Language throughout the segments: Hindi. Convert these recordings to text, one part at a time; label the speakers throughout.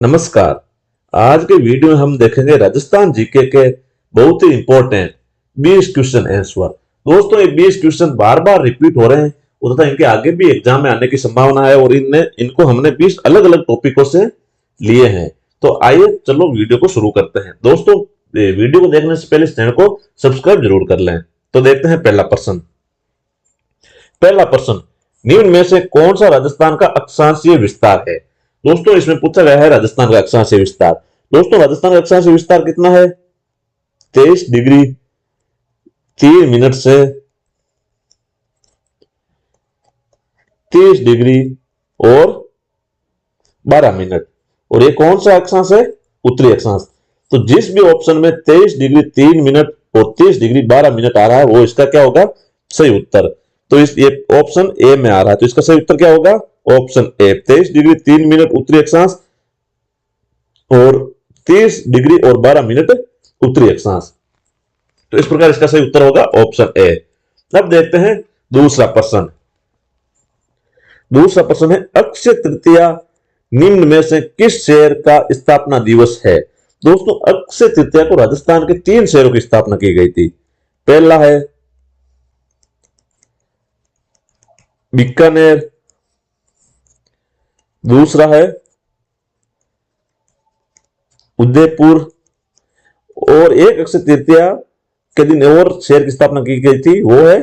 Speaker 1: नमस्कार। आज के वीडियो में हम देखेंगे राजस्थान जीके के बहुत ही इंपॉर्टेंट 20 क्वेश्चन आंसर। दोस्तों, ये 20 क्वेश्चन बार बार रिपीट हो रहे हैं और तथा इनके आगे भी एग्जाम में आने की संभावना है और इनको हमने 20 अलग अलग टॉपिकों से लिए हैं। तो आइए चलो वीडियो को शुरू करते हैं। दोस्तों, वीडियो को देखने से पहले इस चैनल को सब्सक्राइब जरूर कर लें। तो देखते हैं पहला प्रश्न, निम्न में से कौन सा राजस्थान का अक्षांशीय विस्तार है? दोस्तों, इसमें पूछा गया है राजस्थान का अक्षांशीय विस्तार। दोस्तों, राजस्थान का अक्षांशीय विस्तार कितना है? 23 डिग्री 3 मिनट से 30 डिग्री और 12 मिनट। और ये कौन सा अक्षांश है? उत्तरी अक्षांश। तो जिस भी ऑप्शन में 23 डिग्री 3 मिनट और 30 डिग्री 12 मिनट आ रहा है वो इसका क्या होगा? सही उत्तर। तो ये ऑप्शन ए में आ रहा है, तो इसका सही उत्तर क्या होगा? ऑप्शन ए, 23 डिग्री 3 मिनट उत्तरी अक्षांश और 30 डिग्री और 12 मिनट उत्तरी अक्षांश। तो इस प्रकार इसका सही उत्तर होगा ऑप्शन ए। अब देखते हैं दूसरा प्रश्न। दूसरा प्रश्न है, अक्षय तृतीया निम्न में से किस शहर का स्थापना दिवस है? दोस्तों, अक्षय तृतीया को राजस्थान के 3 शहरों की स्थापना की गई थी। पहला है बीकानेर, दूसरा है उदयपुर और एक अक्षय तृतीया के दिन और शहर की स्थापना की गई थी, वो है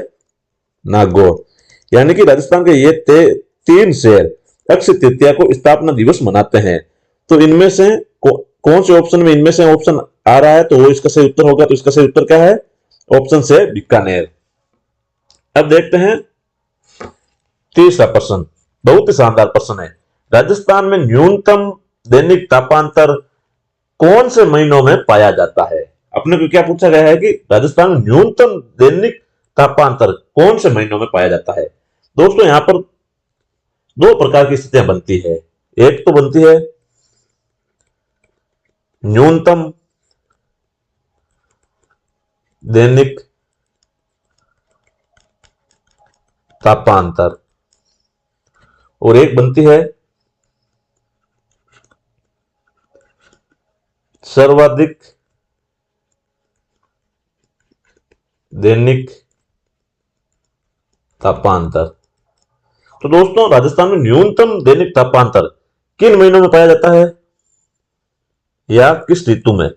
Speaker 1: नागौर। यानी कि राजस्थान के ये 3 शहर अक्षय तृतीया को स्थापना दिवस मनाते हैं। तो इनमें से कौन से ऑप्शन में इनमें से ऑप्शन आ रहा है तो वो इसका सही उत्तर होगा। तो इसका सही उत्तर क्या है? ऑप्शन से बीकानेर। अब देखते हैं तीसरा प्रश्न, बहुत ही शानदार प्रश्न है। राजस्थान में न्यूनतम दैनिक तापांतर कौन से महीनों में पाया जाता है? अपने को क्या पूछा गया है कि राजस्थान में न्यूनतम दैनिक तापांतर कौन से महीनों में पाया जाता है? दोस्तों, यहां पर 2 प्रकार की स्थितियां बनती है। एक तो बनती है न्यूनतम दैनिक तापांतर और एक बनती है सर्वाधिक दैनिक तापांतर। तो दोस्तों, राजस्थान में न्यूनतम दैनिक तापांतर किन महीनों में पाया जाता है या किस ऋतु में?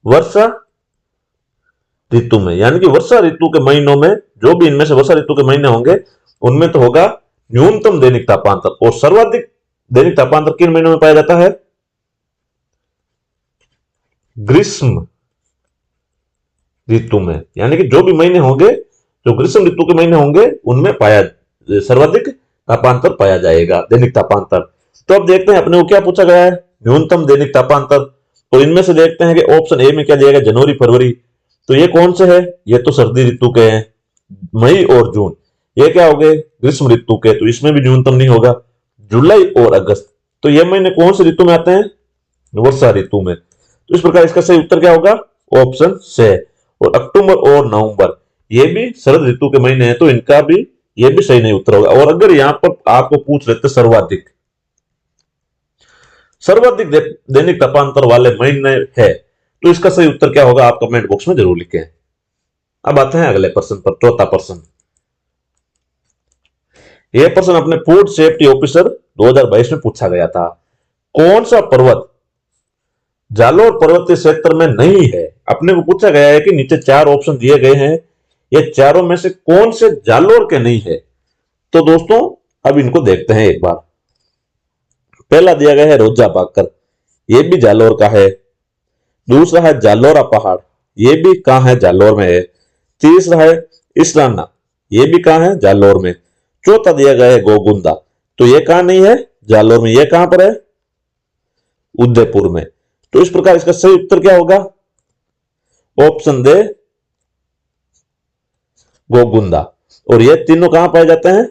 Speaker 1: वर्षा ऋतु में। यानी कि वर्षा ऋतु के महीनों में, जो भी इनमें से वर्षा ऋतु के महीने होंगे उनमें तो होगा न्यूनतम दैनिक तापांतर। और सर्वाधिक दैनिक तापांतर किन महीनों में पाया जाता है? ग्रीष्म ऋतु में। यानी कि जो भी महीने होंगे, जो ग्रीष्म ऋतु के महीने होंगे उनमें सर्वाधिक तापांतर पाया जाएगा, दैनिक तापांतर। तो अब देखते हैं अपने को क्या पूछा गया है, न्यूनतम दैनिक तापांतर। तो इनमें से देखते हैं कि ऑप्शन ए में क्या दिया गया, जनवरी फरवरी। तो ये कौन से है? ये तो सर्दी ऋतु के हैं, मई और जून। ये क्या हो गए? ग्रीष्म ऋतु के, तो इसमें भी न्यूनतम नहीं होगा। जुलाई और अगस्त, तो ये महीने कौन से ऋतु में आते हैं? वर्षा ऋतु में। तो इस प्रकार इसका सही उत्तर क्या होगा? ऑप्शन से। और अक्टूबर और नवंबर ये भी शरद ऋतु के महीने हैं, तो इनका भी ये भी सही नहीं उत्तर होगा। और अगर यहां पर आपको पूछ लेते सर्वाधिक दैनिक तापांतर वाले महीने है तो इसका सही उत्तर क्या होगा? आप कमेंट बॉक्स में जरूर लिखें। अब आते हैं अगले प्रश्न पर, चौथा प्रश्न। यह प्रश्न अपने फूड सेफ्टी ऑफिसर 2022 में पूछा गया था। कौन सा पर्वत जालोर पर्वतीय क्षेत्र में नहीं है? अपने को पूछा गया है कि नीचे 4 ऑप्शन दिए गए हैं, ये चारों में से कौन से जालोर के नहीं है? तो दोस्तों, अब इनको देखते हैं एक बार। पहला दिया गया है रोजा पाकर, ये भी जालोर का है। दूसरा है जालोरा पहाड़, ये भी कहां है? जालोर में है। तीसरा है इसराना, ये भी कहां है? जालोर में। चौथा दिया गया है गोगुंदा, तो ये कहां नहीं है? जालोर में। ये कहां पर है? उदयपुर में। तो इस प्रकार इसका सही उत्तर क्या होगा? ऑप्शन दे, गोगुंदा। और ये तीनों कहां पाए जाते हैं?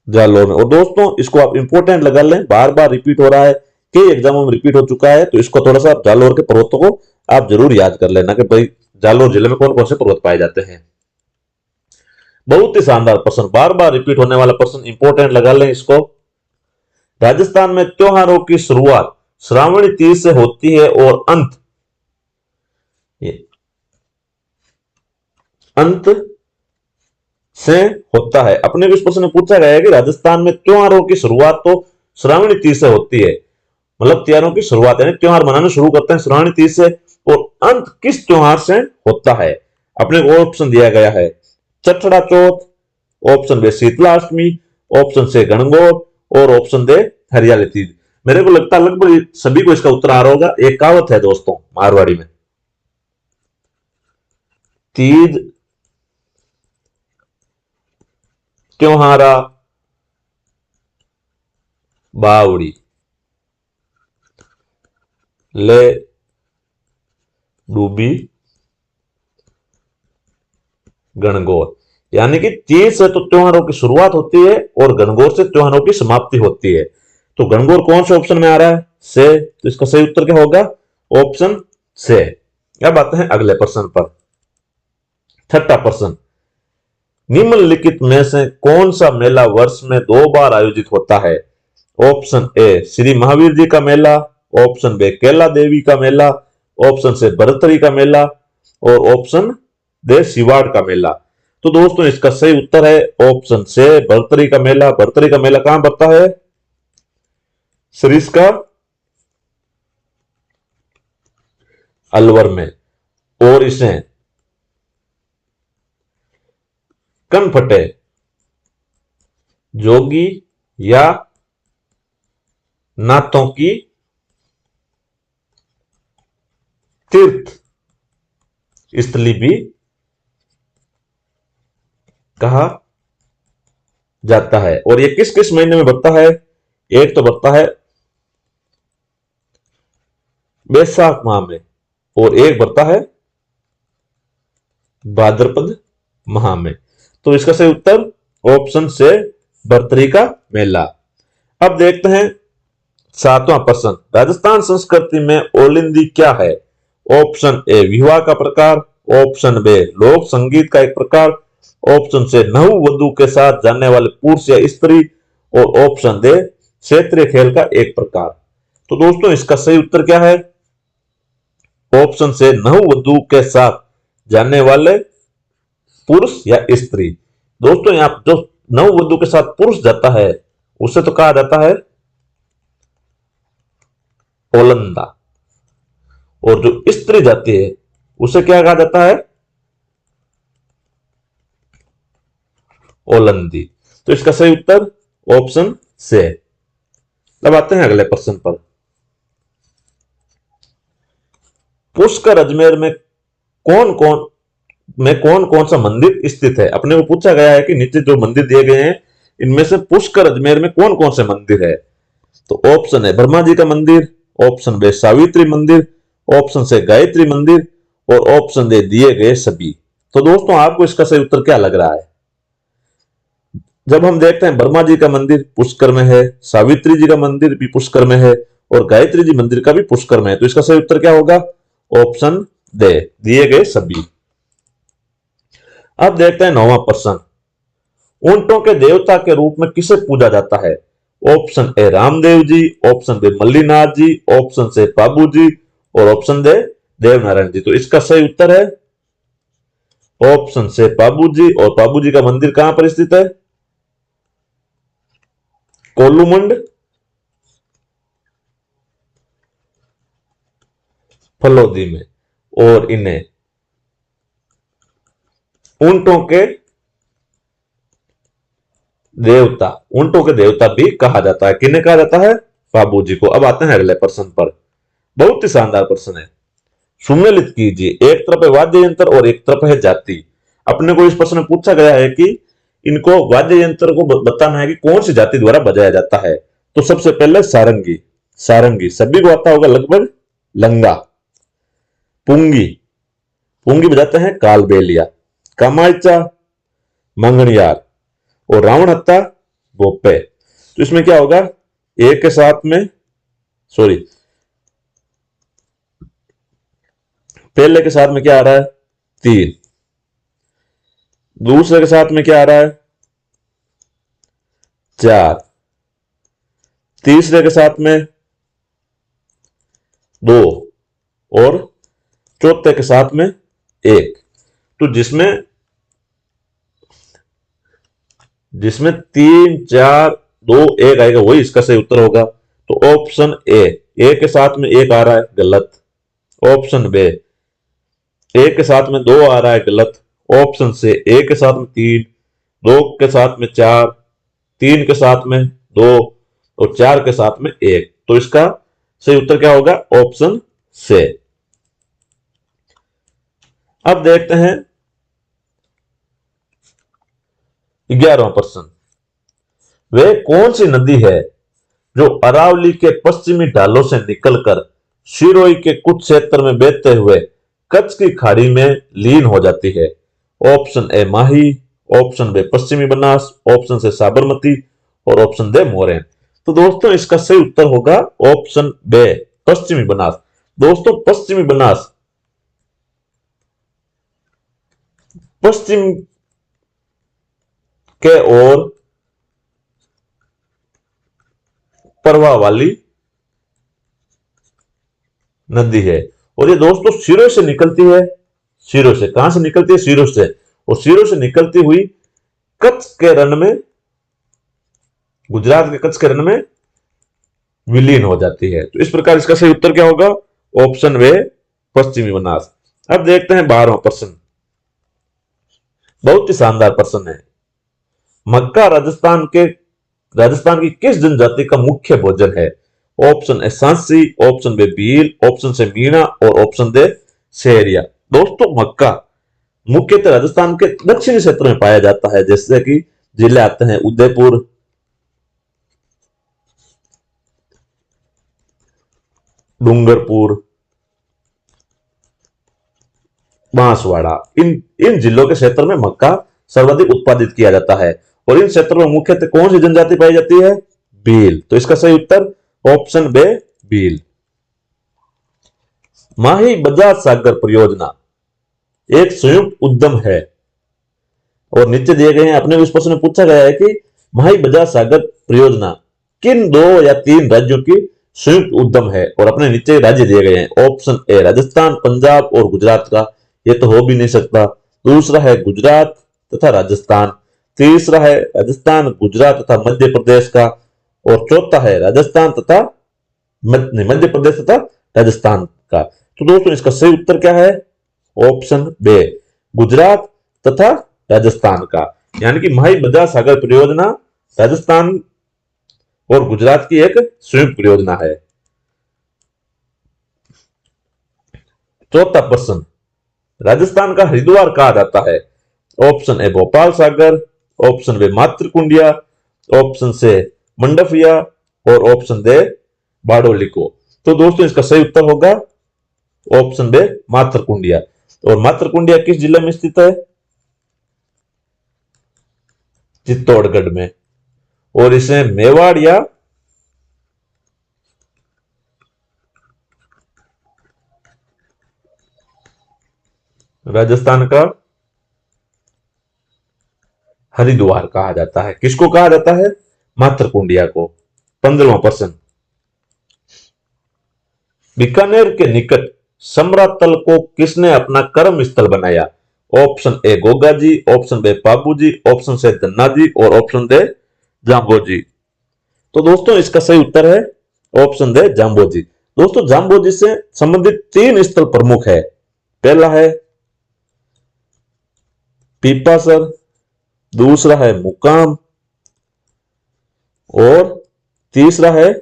Speaker 1: जालोर में। और दोस्तों, इसको आप इंपोर्टेंट लगा लें, बार बार रिपीट हो रहा है, कई एग्जामों में रिपीट हो चुका है, तो इसको थोड़ा सा जालोर के पर्वतों को आप जरूर याद कर लेना कि भाई जालोर जिले में कौन कौन से पर्वत पाए जाते हैं। बहुत ही शानदार प्रश्न, बार बार रिपीट होने वाला प्रश्न, इंपोर्टेंट लगा लें इसको। राजस्थान में त्योहारों की शुरुआत श्रावणी तीज से होती है और अंत से होता है। अपने को इस प्रश्न में पूछा गया है कि राजस्थान में त्योहारों की शुरुआत तो श्रावणी तीज से होती है, मतलब त्योहारों की शुरुआत यानी त्योहार मनाना शुरू करते हैं श्रावणी तीज से, और अंत किस त्योहार से होता है। अपने को ऑप्शन दिया गया है Chhathda Chauth, option B Sheetalashtami, option C Gangaur और ऑप्शन दे हरियाली तीज। मेरे को लगता है लगभग सभी को इसका उत्तर आ रहा होगा। एक कहावत है दोस्तों मारवाड़ी में, तीज त्योहारा बावड़ी ले डूबी गणगौर। यानी कि तीज से तो त्योहारों की शुरुआत होती है और गणगौर से त्योहारों की समाप्ति होती है। तो गणगौर कौन से ऑप्शन में आ रहा है? से। तो इसका सही उत्तर क्या होगा? ऑप्शन से। अब आते हैं अगले प्रश्न पर। छठा प्रश्न, निम्नलिखित में से कौन सा मेला वर्ष में 2 बार आयोजित होता है? ऑप्शन ए श्री महावीर जी का मेला, ऑप्शन बी कैला देवी का मेला, ऑप्शन से भरतरी का मेला और ऑप्शन दे सिवाड़ का मेला। तो दोस्तों इसका सही उत्तर है ऑप्शन से भरतरी का मेला। भरतरी का मेला कहां पड़ता है? सरिस्का अलवर में। और इसे कनफटे जोगी या नाथों की तीर्थ स्थली भी कहा जाता है। और ये किस किस महीने में बढ़ता है? एक तो बढ़ता है बैसाख माह में और एक बढ़ता है भाद्रपद माह में। तो इसका सही उत्तर ऑप्शन से भरतरी का मेला। अब देखते हैं सातवां प्रश्न, राजस्थान संस्कृति में ओलिंदी क्या है? ऑप्शन ए विवाह का प्रकार, ऑप्शन बी लोक संगीत का एक प्रकार, ऑप्शन से नव वधु के साथ जाने वाले पुरुष या स्त्री और ऑप्शन दे क्षेत्रीय खेल का एक प्रकार। तो दोस्तों इसका सही उत्तर क्या है? ऑप्शन से नव वधु के साथ जाने वाले पुरुष या स्त्री। दोस्तों यहां जो नव वधु के साथ पुरुष जाता है उसे तो कहा जाता है ओलंदा, और जो स्त्री जाती है उसे क्या कहा जाता है? ओलंदी। तो इसका सही उत्तर ऑप्शन से। अब आते हैं अगले प्रश्न पर। पुष्कर अजमेर में कौन कौन सा मंदिर स्थित है? अपने को पूछा गया है कि नीचे जो मंदिर दिए गए हैं इनमें से पुष्कर अजमेर में कौन कौन से मंदिर है? तो ऑप्शन है ब्रह्मा जी का मंदिर, ऑप्शन बे सावित्री मंदिर, ऑप्शन से गायत्री मंदिर और ऑप्शन दे दिए गए सभी। तो दोस्तों आपको इसका सही उत्तर क्या लग रहा है? जब हम देखते हैं ब्रह्मा जी का मंदिर पुष्कर में है, सावित्री जी का मंदिर भी पुष्कर में है और गायत्री जी मंदिर का भी पुष्कर में है, तो इसका सही उत्तर क्या होगा? ऑप्शन दे दिए गए सभी। अब देखते हैं नौवां प्रश्न, ऊंटों के देवता के रूप में किसे पूजा जाता है? Option A Ramdev ji, option B Mallinath ji, option C Babu जी और ऑप्शन दे देवनारायण जी। तो इसका सही उत्तर है ऑप्शन से बाबू जी, और बाबू जी का मंदिर कहां पर स्थित है? कोलूमंड फलोदी में। और इन्हें ऊंटों के देवता भी कहा जाता है। किन्हें कहा जाता है? बाबू जी को। अब आते हैं अगले प्रश्न पर। बहुत ही शानदार प्रश्न है, सुमेलित कीजिए, एक तरफ है वाद्य यंत्र और एक तरफ है जाति। अपने को इस प्रश्न में पूछा गया है कि इनको वाद्य यंत्र को बताना है कि कौन सी जाति द्वारा बजाया जाता है। तो सबसे पहले सारंगी। सारंगी सभी को आता होगा लगभग। लंगा, पुंगी, पुंगी बजाते हैं कालबेलिया, कामायचा, मंगनियार और रावण हत्ता बोपे। तो इसमें क्या होगा? एक के साथ में सॉरी पहले के साथ में क्या आ रहा है? 3, दूसरे के साथ में क्या आ रहा है? 4, तीसरे के साथ में 2 और चौथे के साथ में 1। तो जिसमें जिसमें 3 4 2 1 आएगा वही इसका सही उत्तर होगा। तो ऑप्शन ए के साथ में 1 आ रहा है, गलत। ऑप्शन बी ए के साथ में 2 आ रहा है, गलत। ऑप्शन सी ए के साथ में 3, 2 के साथ में 4, 3 के साथ में 2 और 4 के साथ में 1। तो इसका सही उत्तर क्या होगा? Option C. अब देखते हैं 11वां प्रश्न। वह कौन सी नदी है जो अरावली के पश्चिमी ढालों से निकलकर सिरोही के कुछ क्षेत्र में बहते हुए कच्छ की खाड़ी में लीन हो जाती है? Option A Mahi, option B पश्चिमी बनास, ऑप्शन से साबरमती और ऑप्शन डी मोरैन। तो दोस्तों इसका सही उत्तर होगा ऑप्शन बी पश्चिमी बनास। दोस्तों पश्चिमी बनास पश्चिम के ओर प्रवाह वाली नदी है और ये दोस्तों सिरोही से निकलती है। सिरोही से कहां से निकलती है? सिरोही से। और सिरोही से निकलती हुई कच्छ के रण में, गुजरात के कच्छ के रण में विलीन हो जाती है। तो इस प्रकार इसका सही उत्तर क्या होगा? ऑप्शन वे पश्चिमी बनास। अब देखते हैं 12वां प्रश्न। बहुत ही शानदार प्रश्न है। मक्का राजस्थान की किस जनजाति का मुख्य भोजन है? Option A Sansi, option B Bhil, option C Meena और ऑप्शन दे शहरिया। दोस्तों मक्का मुख्यतः राजस्थान के दक्षिणी क्षेत्र में पाया जाता है, जैसे कि जिले आते हैं उदयपुर, डूंगरपुर, बांसवाड़ा। इन जिलों के क्षेत्र में मक्का सर्वाधिक उत्पादित किया जाता है और इन क्षेत्रों में मुख्यतः कौन सी जनजाति पाई जाती है? भील। तो इसका सही उत्तर ऑप्शन बे भील। माही बजाज सागर परियोजना एक संयुक्त उद्यम है और नीचे दिए गए हैं। अपने इस प्रश्न में पूछा गया है कि माही बजाज सागर परियोजना किन 2 या 3 राज्यों की संयुक्त उद्यम है और अपने नीचे राज्य दिए गए हैं। ऑप्शन ए राजस्थान, पंजाब और गुजरात का। ये तो हो भी नहीं सकता। दूसरा है गुजरात तथा राजस्थान, तीसरा है राजस्थान, गुजरात तथा मध्य प्रदेश का और चौथा है राजस्थान तथा मध्य प्रदेश तथा राजस्थान का। तो दोस्तों इसका सही उत्तर क्या है? ऑप्शन बी गुजरात तथा राजस्थान का। यानी कि माही बजाज सागर परियोजना राजस्थान और गुजरात की एक संयुक्त परियोजना है। चौथा प्रश्न। राजस्थान का हरिद्वार कहा जाता है? Option A Bhopal Sagar, option B Matrikundiya, option C Mandphiya और ऑप्शन दे बाडोलिको। तो दोस्तों इसका सही उत्तर होगा ऑप्शन बी मातृकुंडिया। और मातृकुंडिया किस जिले में स्थित है? चित्तौड़गढ़ में। और इसे मेवाड़ या राजस्थान का हरिद्वार कहा जाता है। किसको कहा जाता है? मातृकुंडिया को। 15वां प्रश्न। बीकानेर के निकट समरातल को किसने अपना कर्म स्थल बनाया? Option A Goga ji, option B Babu ji, option C Dhanna जी और ऑप्शन दे जाम्बो जी। तो दोस्तों इसका सही उत्तर है ऑप्शन दे जाम्बो जी। दोस्तों जाम्बो जी से संबंधित 3 स्थल प्रमुख है। पहला है पीपासर, दूसरा है मुकाम और तीसरा है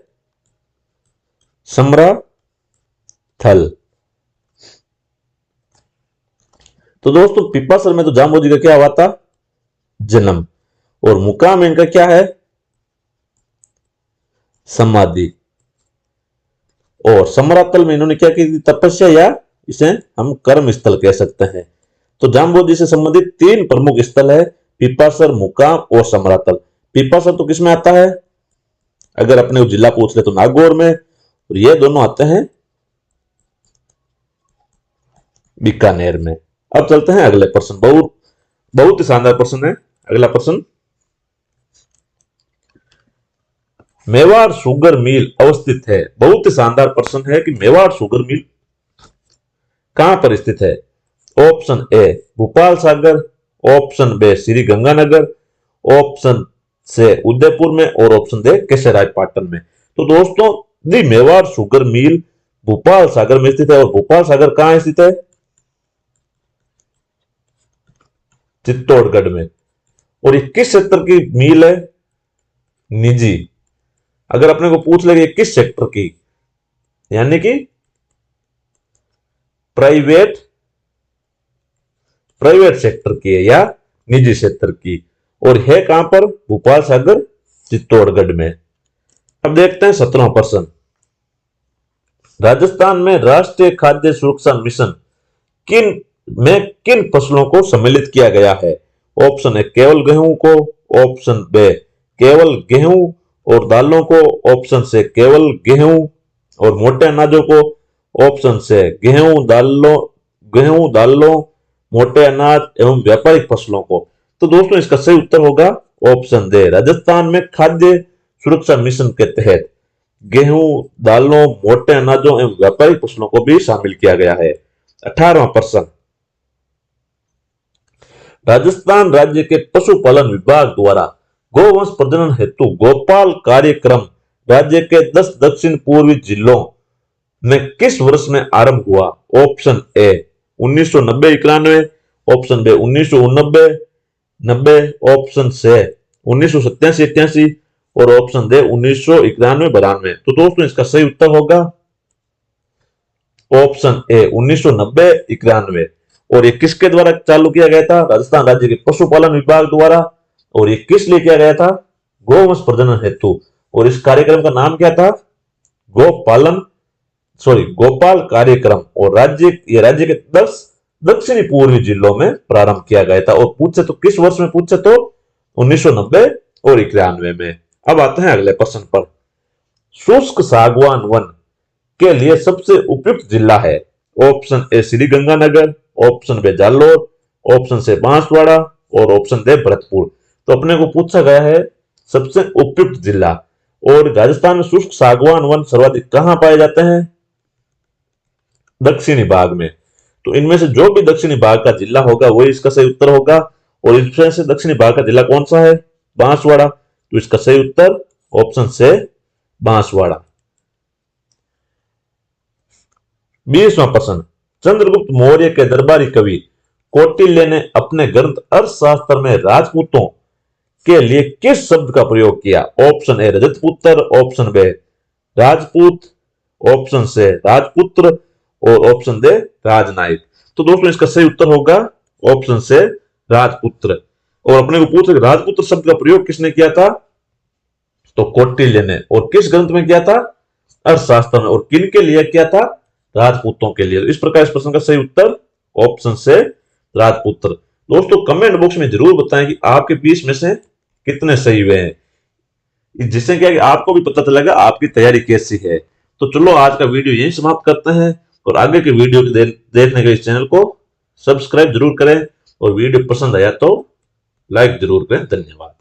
Speaker 1: समरा थल। तो दोस्तों पीपासर में तो जाम्बो जी का क्या हुआ था? जन्म। और मुकाम इनका क्या है? समाधि। और समरातल में इन्होंने क्या की थी? तपस्या, या इसे हम कर्म स्थल कह सकते हैं। तो जाम्बो जी से संबंधित 3 प्रमुख स्थल है, पीपासर, मुकाम और समरातल। पीपासर तो किसमें आता है? अगर अपने जिला पूछ ले तो नागौर में, और ये दोनों आते हैं बीकानेर में। अब चलते हैं अगले प्रश्न। बहुत ही शानदार प्रश्न है अगला प्रश्न। मेवाड़ शुगर मिल अवस्थित है? बहुत ही शानदार प्रश्न है कि मेवाड़ शुगर मिल कहां पर स्थित है? Option A Bhopal Sagar, option B Shri Ganganagar, option C Udaipur में और ऑप्शन दे केसराय पाटन में। तो दोस्तों दी मेवाड़ शुगर मिल भोपाल सागर में स्थित है। और भोपाल सागर कहां स्थित है? चित्तौड़गढ़ में। और ये किस सेक्टर की मिल है? निजी। अगर अपने को पूछ ले किस सेक्टर की, यानी कि प्राइवेट सेक्टर की है या निजी क्षेत्र की। और है कहां पर? भोपाल सागर चित्तौड़गढ़ में। अब देखते हैं 17वां प्रश्न। राजस्थान में राष्ट्रीय खाद्य सुरक्षा मिशन किन फसलों को सम्मिलित किया गया है? ऑप्शन ए केवल गेहूं को, ऑप्शन बी केवल गेहूं और दालों को, ऑप्शन से केवल गेहूं और मोटे अनाजों को, ऑप्शन से गेहूं दालों मोटे अनाज एवं व्यापारिक फसलों को। तो दोस्तों इसका सही उत्तर होगा ऑप्शन दे। राजस्थान में खाद्य सुरक्षा मिशन के तहत गेहूं दालों मोटे अनाजों एवं व्यापारिक फसलों को भी शामिल किया गया है। 18वां प्रश्न। राजस्थान राज्य के पशुपालन विभाग द्वारा गोवंश प्रजनन हेतु गोपाल कार्यक्रम राज्य के 10 दक्षिण पूर्वी जिलों में किस वर्ष में आरंभ हुआ? Option A 1990-91, option B 1989-90, option C 1987-88 और ऑप्शन दे 1991-92। तो दोस्तों इसका सही उत्तर होगा ऑप्शन ए 1990-91। और ये किसके द्वारा चालू किया गया था? राजस्थान राज्य के पशुपालन विभाग द्वारा। और ये किस लिए किया गया था? गोवंश प्रजनन हेतु। और इस कार्यक्रम का नाम क्या था? गोपाल कार्यक्रम। और राज्य के 10 दक्षिणी पूर्वी जिलों में प्रारंभ किया गया था। और पूछे तो किस वर्ष में पूछे तो 1990 और 91 में। अब आते हैं अगले प्रश्न पर। शुष्क सागवान वन के लिए सबसे उपयुक्त जिला है? Option A Shri Ganganagar, option B Jalore, option C Banswara और ऑप्शन दे भरतपुर। तो अपने को पूछा गया है सबसे उपयुक्त जिला। और राजस्थान में शुष्क सागवान वन सर्वाधिक कहां पाए जाते हैं? दक्षिणी भाग में। तो इनमें से जो भी दक्षिणी भाग का जिला होगा वही इसका सही उत्तर होगा। और इसमें से दक्षिणी भाग का जिला कौन सा है? बांसवाड़ा। तो इसका सही उत्तर ऑप्शन से बांसवाड़ा। 20वां प्रश्न। चंद्रगुप्त मौर्य के दरबारी कवि कौटिल्य ने अपने ग्रंथ अर्थशास्त्र में राजपूतों के लिए किस शब्द का प्रयोग किया? ऑप्शन ए रजतपुत्र, option B Rajput, option C राजपुत्र और ऑप्शन दे राजनायक। तो दोस्तों इसका सही उत्तर होगा ऑप्शन से राजपुत्र। और अपने को पूछ रहे राजपुत्र शब्द का प्रयोग किसने किया था? तो कौटिल्य ने। और किस ग्रंथ में किया था? अर्थशास्त्र में। और किन के लिए किया था? राजपूतों के लिए। इस प्रकार इस प्रश्न का सही उत्तर ऑप्शन से राजपुत्र। दोस्तों कमेंट बॉक्स में जरूर बताएं कि आपके 20 में से कितने सही हुए हैं, जिससे क्या कि आपको भी पता चलेगा आपकी तैयारी कैसी है। तो चलो आज का वीडियो यहीं समाप्त करते हैं। और आगे के वीडियो देखने के लिए इस चैनल को सब्सक्राइब जरूर करें। और वीडियो पसंद आया तो लाइक जरूर करें। धन्यवाद।